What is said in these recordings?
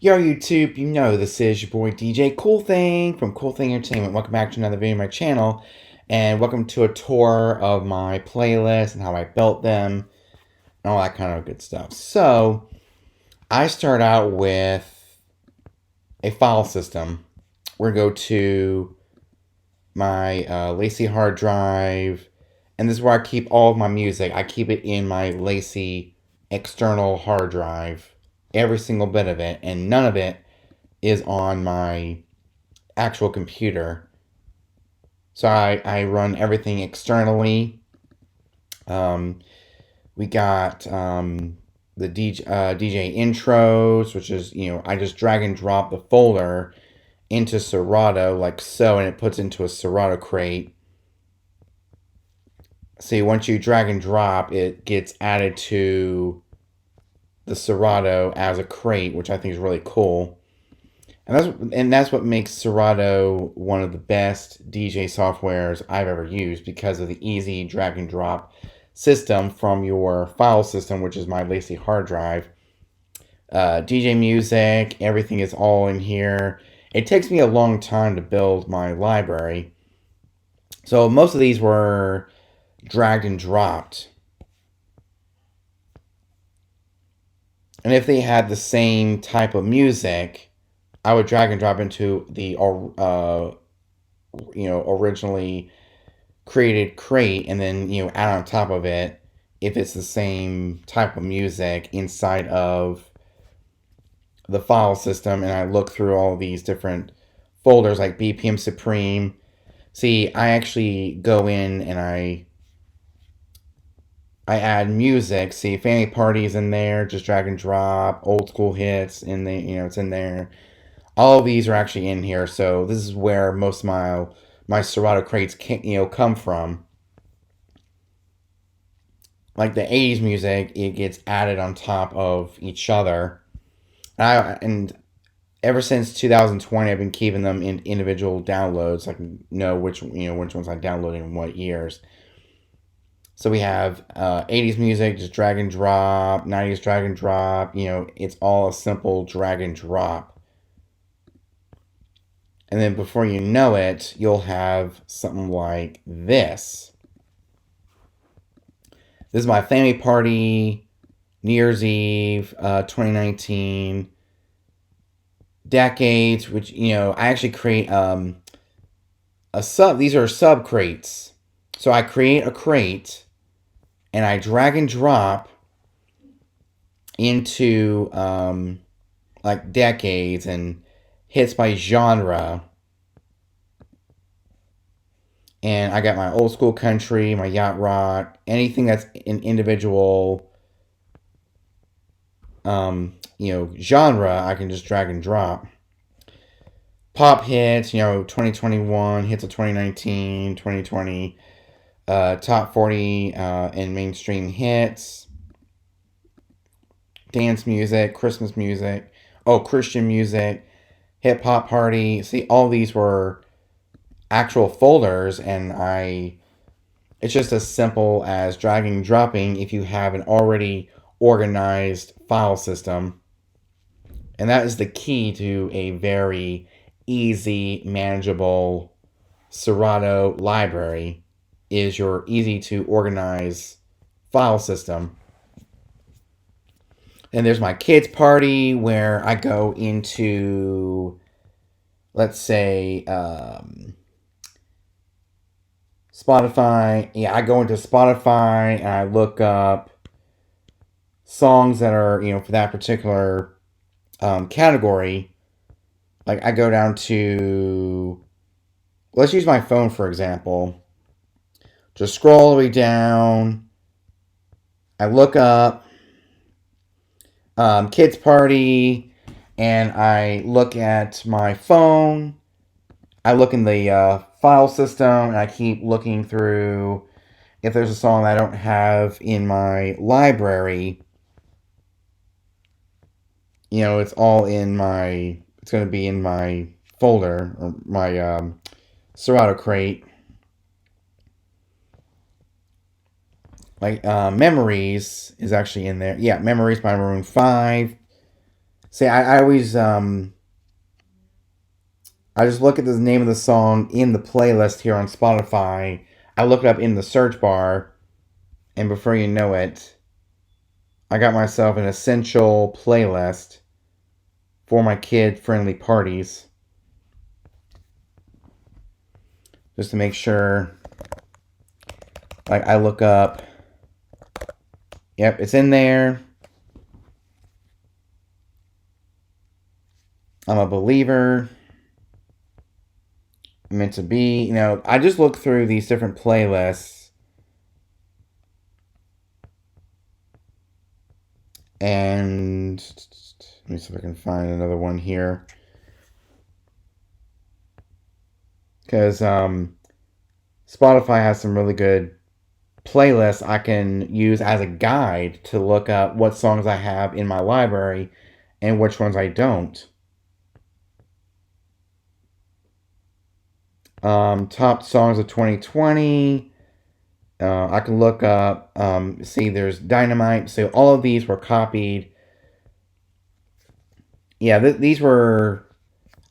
Yo, YouTube, you know this is your boy DJ Cool Thing from Cool Thing Entertainment. Welcome back to another video on my channel, and welcome to a tour of my playlist and how I built them, and all that kind of good stuff. So, I start out with a file system. We're going to go to my Lacy hard drive, and this is where I keep all of my music. I keep it in my Lacy external hard drive, every single bit of it, and none of it is on my actual computer. So I run everything externally. We got the DJ intros, which is, I just drag and drop the folder into Serato like so, and it puts into a Serato crate. See, once you drag and drop, it gets added to the Serato as a crate, which I think is really cool. And that's what makes Serato one of the best DJ softwares I've ever used, because of the easy drag and drop system from your file system, which is my Lacy hard drive. DJ music, everything is all in here. It takes me a long time to build my library. So most of these were dragged and dropped. And if they had the same type of music, I would drag and drop into the originally created crate, and then add on top of it if it's the same type of music inside of the file system. And I look through all these different folders like BPM Supreme. See, I actually go in and I add music. See, Family Party's in there, just drag and drop. Old School Hits in the it's in there. All of these are actually in here, so this is where most of my Serato crates come from. Like the 80s music, it gets added on top of each other. And ever since 2020, I've been keeping them in individual downloads, so I can know which ones I downloaded in what years. So we have 80s music, just drag and drop. 90s drag and drop. It's all a simple drag and drop. And then before you know it, you'll have something like this. This is my Family Party, New Year's Eve, 2019, Decades, which, I actually create these are sub crates. So I create a crate, and I drag and drop into, like, decades and hits by genre. And I got my old school country, my yacht rock, anything that's an individual, genre, I can just drag and drop. Pop hits, 2021, hits of 2019, 2020, top 40 and mainstream hits, dance music, Christmas music, Christian music, hip hop party. See, all these were actual folders, and it's just as simple as dragging and dropping if you have an already organized file system. And that is the key to a very easy, manageable Serato library, is your easy to organize file system. And there's my kids party, where I go into, let's say, Spotify. Yeah, I go into Spotify and I look up songs that are, for that particular category. Like, I go down to, let's use my phone for example. Just scroll all the way down. I look up kids party, and I look at my phone. I look in the file system, and I keep looking through if there's a song I don't have in my library. It's going to be in my folder, or my Serato crate. Like, Memories is actually in there. Yeah, Memories by Maroon 5. See, I always I just look at the name of the song in the playlist here on Spotify. I look it up in the search bar, and before you know it, I got myself an essential playlist for my kid-friendly parties, just to make sure. Like I look up, yep, it's in there. I'm a believer. Meant to be. I just look through these different playlists and let me see if I can find another one here. Because Spotify has some really good playlists I can use as a guide to look up what songs I have in my library and which ones I don't. Top songs of 2020. I can look up, see, there's Dynamite. So all of these were copied. Yeah, these were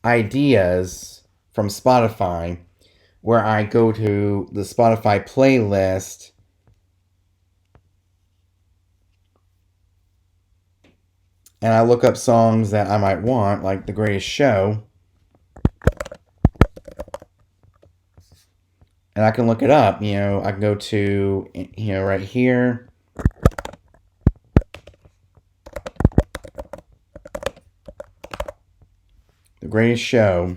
ideas from Spotify where I go to the Spotify playlist and I look up songs that I might want, like The Greatest Show. And I can look it up. I can go to, right here. The Greatest Show.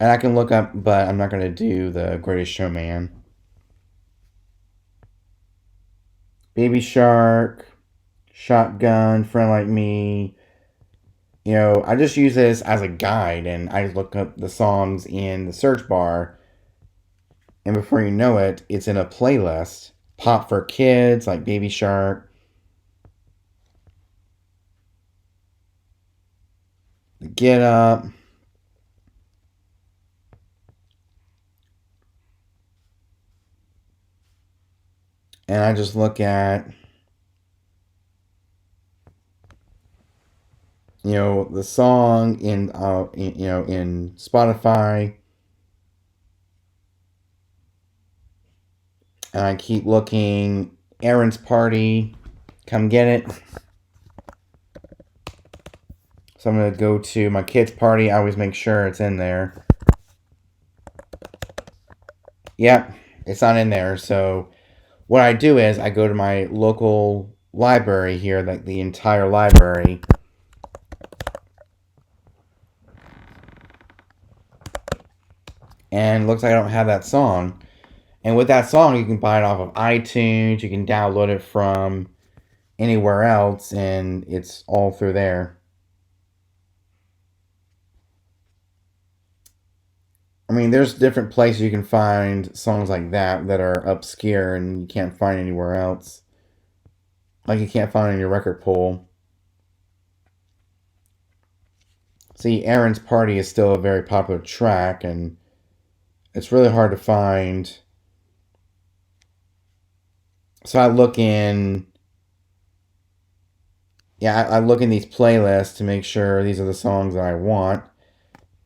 And I can look up, but I'm not going to do The Greatest Showman. Baby Shark, Shotgun, Friend Like Me. I just use this as a guide, and I look up the songs in the search bar, and before you know it, it's in a playlist. Pop for kids, like Baby Shark. Get Up. And I just look at, the song in Spotify, and I keep looking. Aaron's Party, Come Get It. So I'm going to go to my kid's party. I always make sure it's in there. Yep, it's not in there. So what I do is I go to my local library here, like the entire library. And it looks like I don't have that song. And with that song, you can buy it off of iTunes. You can download it from anywhere else, and it's all through there. I mean, there's different places you can find songs like that are obscure and you can't find anywhere else. Like you can't find in your record pool. See, Aaron's Party is still a very popular track, and it's really hard to find. So I look in. Yeah, I look in these playlists to make sure these are the songs that I want,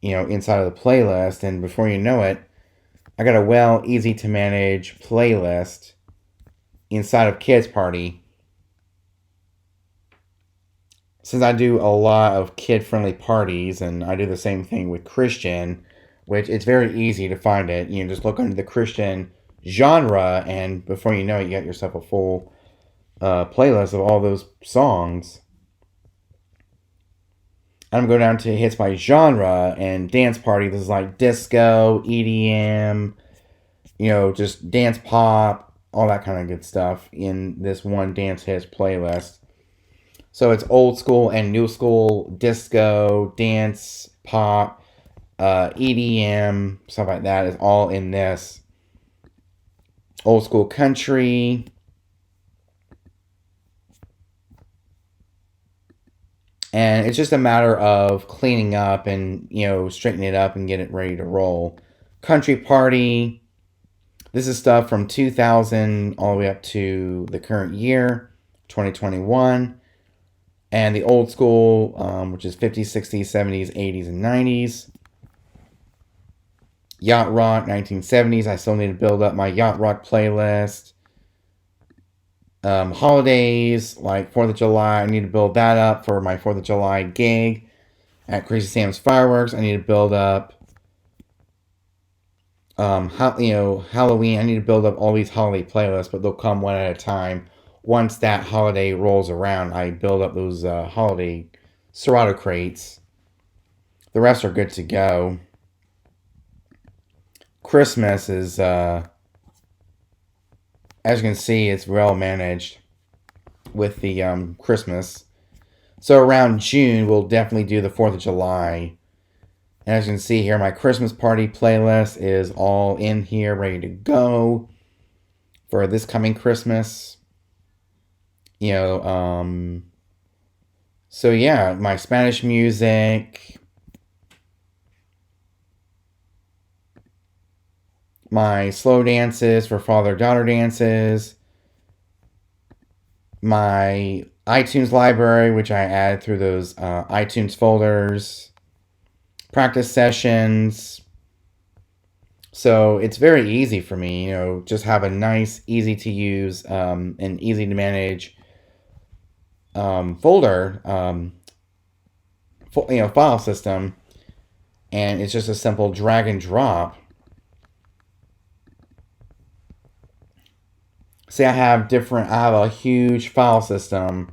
inside of the playlist. And before you know it, I got a easy to manage playlist inside of Kids Party. Since I do a lot of kid-friendly parties, and I do the same thing with Christian, which it's very easy to find it. Just look under the Christian genre, and before you know it, you got yourself a full playlist of all those songs. I'm going to go down to hits by genre and dance party. This is like disco, EDM, just dance pop, all that kind of good stuff in this one dance hits playlist. So it's old school and new school disco, dance, pop, EDM, stuff like that is all in this. Old school country. And it's just a matter of cleaning up and, straightening it up and get it ready to roll. Country party. This is stuff from 2000 all the way up to the current year, 2021. And the old school, which is 50s, 60s, 70s, 80s, and 90s. Yacht Rock, 1970s. I still need to build up my Yacht Rock playlist. Holidays, like 4th of July, I need to build that up for my 4th of July gig at Crazy Sam's Fireworks. I need to build up, Halloween. I need to build up all these holiday playlists, but they'll come one at a time. Once that holiday rolls around, I build up those holiday Serato crates. The rest are good to go. Christmas is, as you can see, it's well managed with the Christmas. So around June, we'll definitely do the 4th of July. And as you can see here, my Christmas party playlist is all in here, ready to go for this coming Christmas. So yeah, my Spanish music, my slow dances for father-daughter dances, my iTunes library, which I add through those iTunes folders, practice sessions. So it's very easy for me, just have a nice, easy to use, and easy to manage folder, file system. And it's just a simple drag and drop. See, I have a huge file system.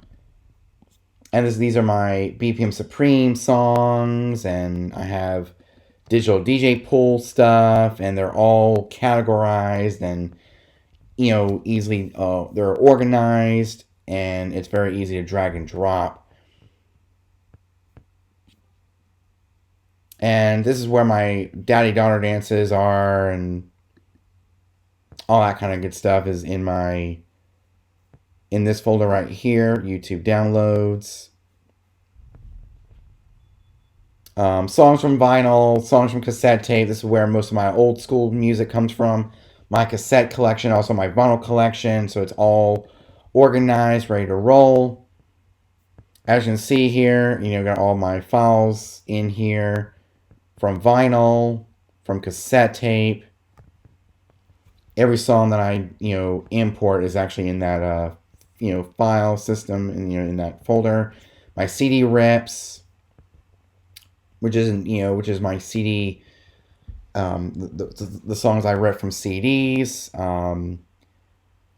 And these are my BPM Supreme songs, and I have digital DJ pool stuff, and they're all categorized and, easily, they're organized, and it's very easy to drag and drop. And this is where my daddy-daughter dances are, and all that kind of good stuff is in this folder right here, YouTube downloads. Songs from vinyl, songs from cassette tape. This is where most of my old school music comes from. My cassette collection, also my vinyl collection. So it's all organized, ready to roll. As you can see here, got all my files in here from vinyl, from cassette tape. Every song that I, import is actually in that, file system, and, in that folder. My CD rips, which is my CD, the songs I rip from CDs.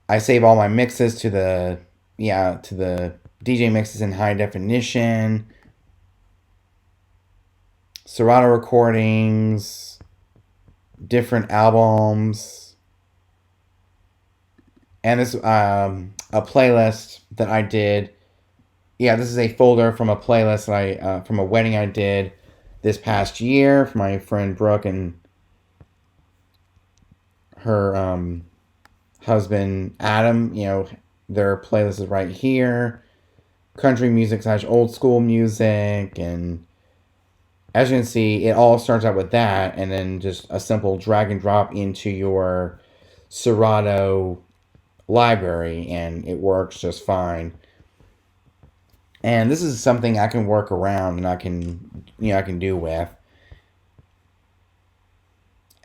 I save all my mixes to the DJ mixes in high definition. Serato recordings, different albums, and this a playlist that I did. Yeah, this is a folder from a playlist that I from a wedding I did this past year for my friend Brooke and her husband Adam. Their playlist is right here. Country music / old school music, and as you can see, it all starts out with that, and then just a simple drag and drop into your Serato library, and it works just fine. And this is something I can work around, and I can do with.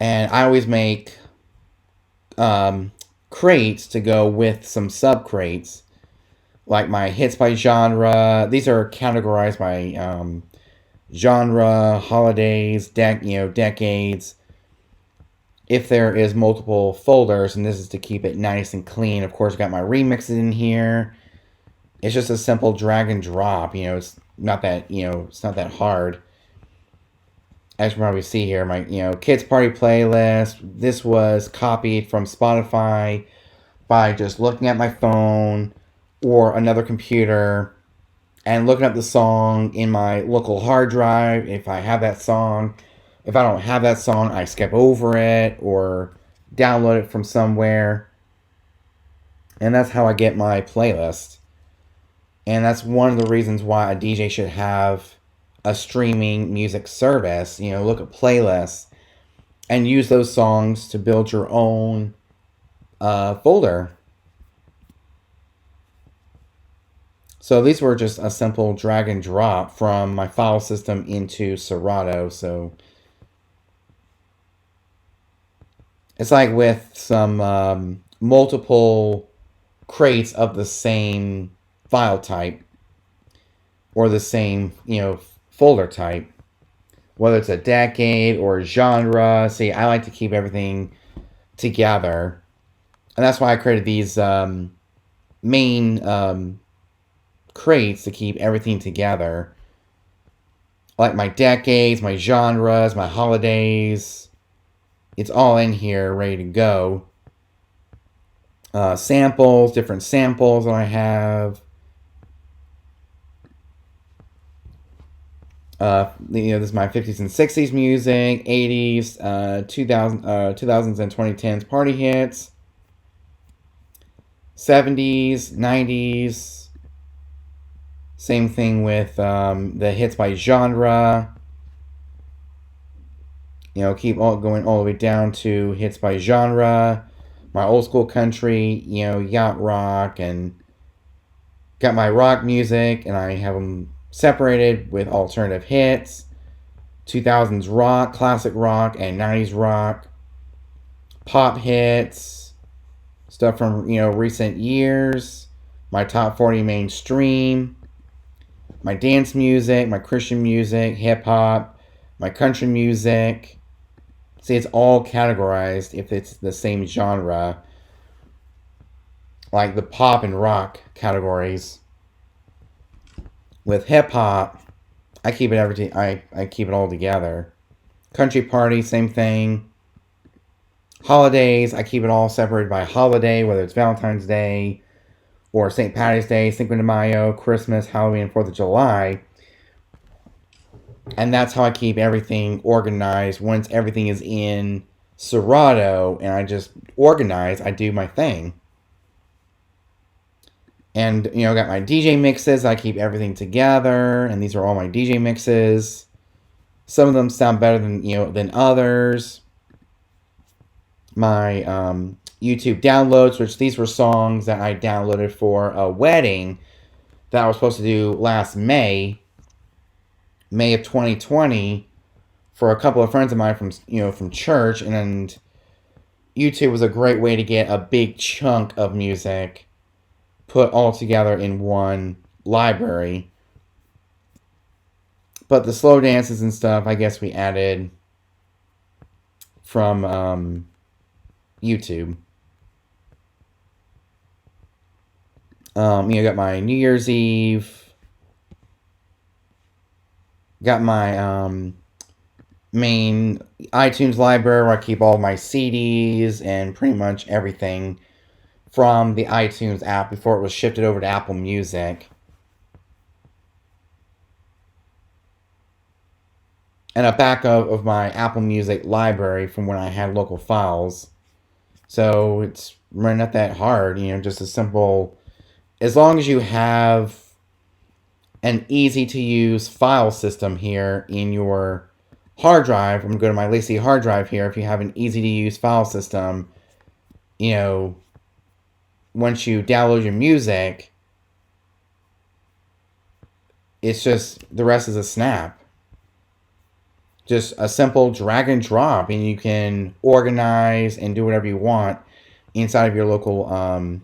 And I always make crates to go with some sub crates, like my hits by genre. These are categorized by genre, holidays, decades. If there is multiple folders, and this is to keep it nice and clean. Of course, I got my remixes in here. It's just a simple drag and drop. It's not that hard. As you can probably see here, my kids party playlist. This was copied from Spotify by just looking at my phone or another computer and looking up the song in my local hard drive. If I have that song, if I don't have that song, I skip over it or download it from somewhere. And that's how I get my playlist. And that's one of the reasons why a DJ should have a streaming music service. Look at playlists and use those songs to build your own folder. So these were just a simple drag and drop from my file system into Serato. So it's like with some multiple crates of the same file type or the same, folder type, whether it's a decade or a genre. See, I like to keep everything together. And that's why I created these main crates to keep everything together. Like my decades, my genres, my holidays. It's all in here, ready to go. Samples, different samples that I have. This is my 50s and 60s music, 80s, 2000s and 2010s party hits, 70s, 90s. Same thing with the hits by genre. Keep going all the way down to hits by genre. My old school country, yacht rock, and got my rock music, and I have them separated with alternative hits, 2000s rock, classic rock, and 90s rock, pop hits, stuff from, recent years, my top 40 mainstream, my dance music, my Christian music, hip hop, my country music. See, it's all categorized if it's the same genre, like the pop and rock categories. With hip hop, I keep it everything. I keep it all together. Country party, same thing. Holidays, I keep it all separated by holiday, whether it's Valentine's Day or St. Patty's Day, Cinco de Mayo, Christmas, Halloween, and 4th of July. And that's how I keep everything organized. Once everything is in Serato and I just organize, I do my thing. And, I got my DJ mixes. I keep everything together. And these are all my DJ mixes. Some of them sound better than others. My YouTube downloads, which these were songs that I downloaded for a wedding that I was supposed to do last May of 2020, for a couple of friends of mine from church, and YouTube was a great way to get a big chunk of music put all together in one library. But the slow dances and stuff, I guess we added from YouTube. Got my New Year's Eve. Got my main iTunes library where I keep all my CDs and pretty much everything from the iTunes app before it was shifted over to Apple Music. And a backup of my Apple Music library from when I had local files. So it's really not that hard, just a simple, as long as you have an easy to use file system here in your hard drive. I'm going to go to my Lacy hard drive here. If you have an easy to use file system, once you download your music, it's just, the rest is a snap. Just a simple drag and drop, and you can organize and do whatever you want inside of your local,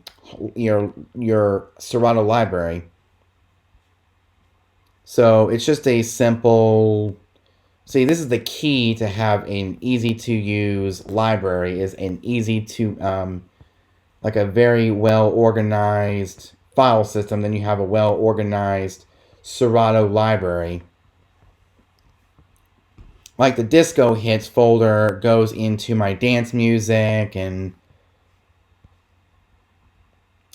your Serato library. So it's just a simple, see, this is the key to have an easy to use library, is an easy to, like a very well organized file system. Then you have a well organized Serato library. Like the disco hits folder goes into my dance music, and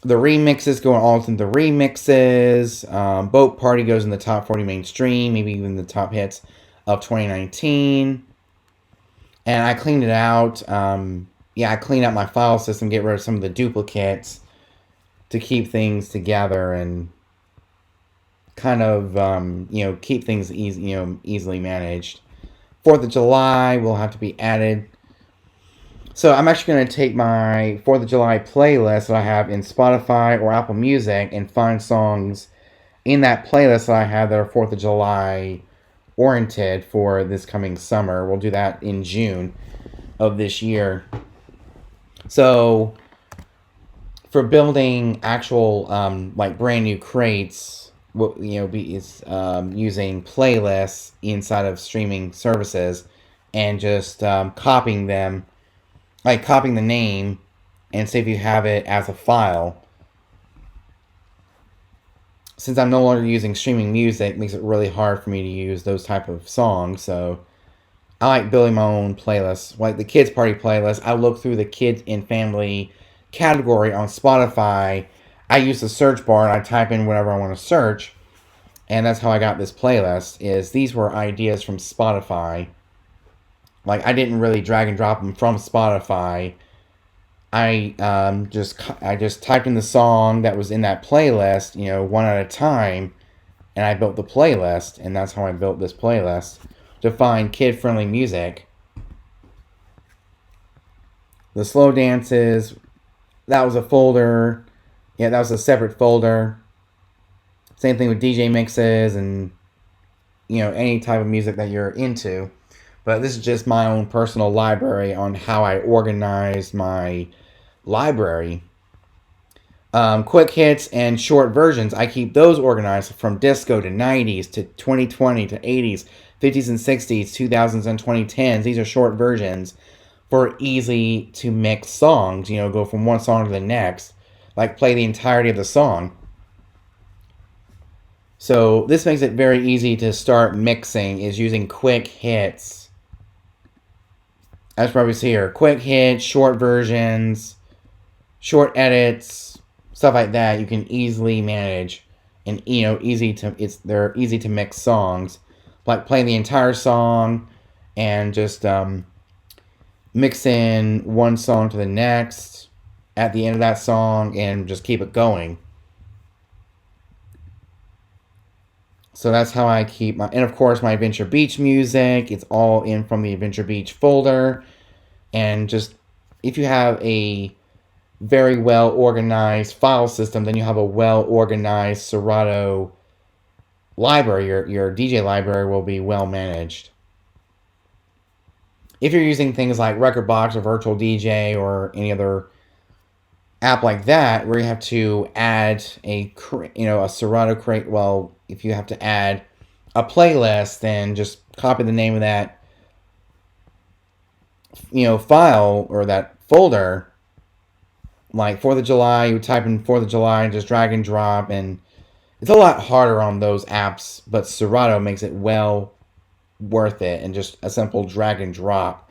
the remixes go all into the remixes. Boat Party goes in the top 40 mainstream, maybe even the top hits of 2019. And I cleaned it out. I cleaned out my file system, get rid of some of the duplicates to keep things together and kind of, keep things easily managed. 4th of July will have to be added. So I'm actually going to take my 4th of July playlist that I have in Spotify or Apple Music and find songs in that playlist that I have that are 4th of July oriented for this coming summer. We'll do that in June of this year. So for building actual like brand new crates, using playlists inside of streaming services and just copying them, like copying the name, and say if you have it as a file. Since I'm no longer using streaming music, it makes it really hard for me to use those type of songs. So I like building my own playlists, like the kids party playlist. I look through the kids and family category on Spotify. I use the search bar and I type in whatever I want to search, and that's how I got this playlist. These were ideas from Spotify. Like I didn't really drag and drop them from Spotify. I just typed in the song that was in that playlist, one at a time, and I built the playlist, and that's how I built this playlist to find kid-friendly music. The slow dances, that was a folder. Yeah, that was a separate folder. Same thing with DJ mixes and any type of music that you're into. But this is just my own personal library on how I organize my library. Quick hits and short versions, I keep those organized from disco to 90s to 2020 to 80s, 50s and 60s, 2000s and 2010s. These are short versions for easy to mix songs, go from one song to the next, like play the entirety of the song. So this makes it very easy to start mixing, is using quick hits. As probably see here, quick hits, short versions, short edits, stuff like that. You can easily manage, and they're easy to mix songs, like playing the entire song and just mix in one song to the next at the end of that song and just keep it going. So that's how I keep and of course my Adventure Beach music, it's all in from the Adventure Beach folder. And just, if you have a very well organized file system, then you have a well organized Serato library. Your DJ library will be well managed. If you're using things like Rekordbox or Virtual DJ or any other app like that, where you have to add a Serato crate, well, if you have to add a playlist, then just copy the name of that file or that folder. Like 4th of July, you type in 4th of July and just drag and drop, and it's a lot harder on those apps, but Serato makes it well worth it, and just a simple drag and drop.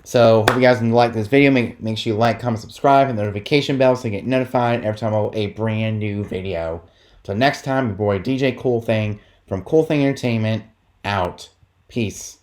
So hope you guys like this video. Make sure you like, comment, subscribe, and the notification bell so you get notified every time I upload a brand new video. Till next time, your boy DJ Cool Thing from Cool Thing Entertainment out. Peace.